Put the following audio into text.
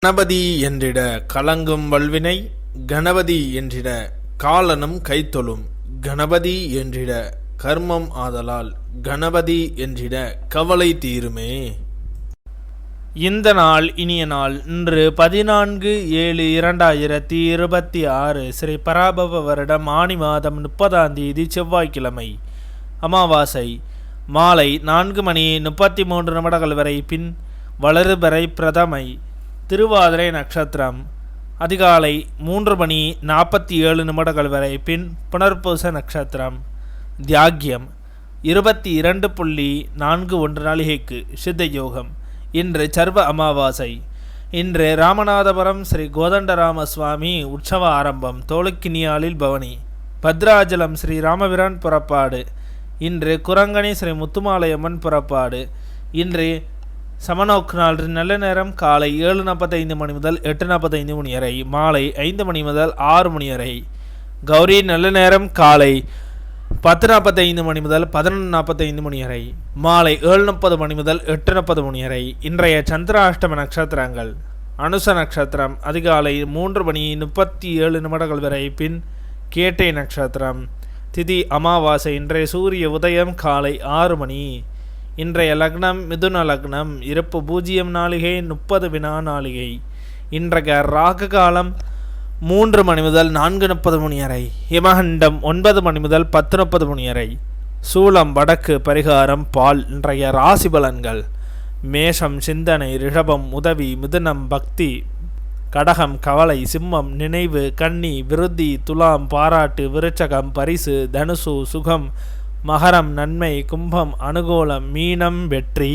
கணபதி என்றிட கலங்கும் வல்வினை, கணபதி என்றிட காலனும் கைத்தொழும், கணபதி என்றிட கர்மம் ஆதலால், கணபதி என்றிட கவலை தீருமே. இந்த நாள் இனிய நாள். இன்று 14/7/2026 ஸ்ரீ பராபவ வருடம் ஆனி மாதம் 30ஆம் தேதி செவ்வாய்க்கிழமை. அமாவாசை மாலை 4:33 வரை, பின் வளர்பிறை பிரதமை. திருவாதிரை நட்சத்திரம் அதிகாலை 3:47 வரை, பின் புனர்பூச நட்சத்திரம். தியாகியம் 22:41 நாளிகைக்கு சித்த யோகம். இன்று சர்வ அமாவாசை. இன்று ராமநாதபுரம் ஸ்ரீ கோதண்டராம சுவாமி உற்சவ ஆரம்பம். தோலுக்கினியாலில் பவனி. பத்ராஜலம் ஸ்ரீ ராமபிரான் புறப்பாடு. இன்று குரங்கணி ஸ்ரீ முத்துமாலையம்மன் புறப்பாடு. இன்று சமநோக்கு நாள். நல்ல நேரம் காலை 7:45 முதல் 8:45 வரை, மாலை 5 முதல் 6 வரை. கௌரி நல்ல நேரம் காலை 10:45 முதல் 11:45 வரை, மாலை 7:30 முதல் 8:30 வரை. இன்றைய சந்திராஷ்டம நட்சத்திரங்கள்: அனுச நட்சத்திரம் அதிகாலை 3:37 வரை, பின் கேட்டை நட்சத்திரம். திதி அமாவாசை. இன்றைய சூரிய உதயம் காலை 6 மணி. இன்றைய லக்னம் மிதுன லக்னம். இருப்பு 0 நாளிகை 30 வினா நாளிகை. இன்றைய ராகு காலம் 3 மணி முதல் 4:30 வரை. யமகண்டம் 9 மணி முதல் 10:30 வரை. சூலம் வடக்கு. பரிகாரம் பால். இன்றைய ராசி பலன்கள்: மேஷம் சிந்தனை, ரிஷபம் உதவி, மிதுனம் பக்தி, கடகம் கவலை, சிம்மம் நினைவு, கன்னி விருத்தி, துலாம் பாராட்டு, விருச்சகம் பரிசு, தனுசு சுகம், மகரம் நன்மை, கும்பம் அனுகூலம், மீனம் வெற்றி.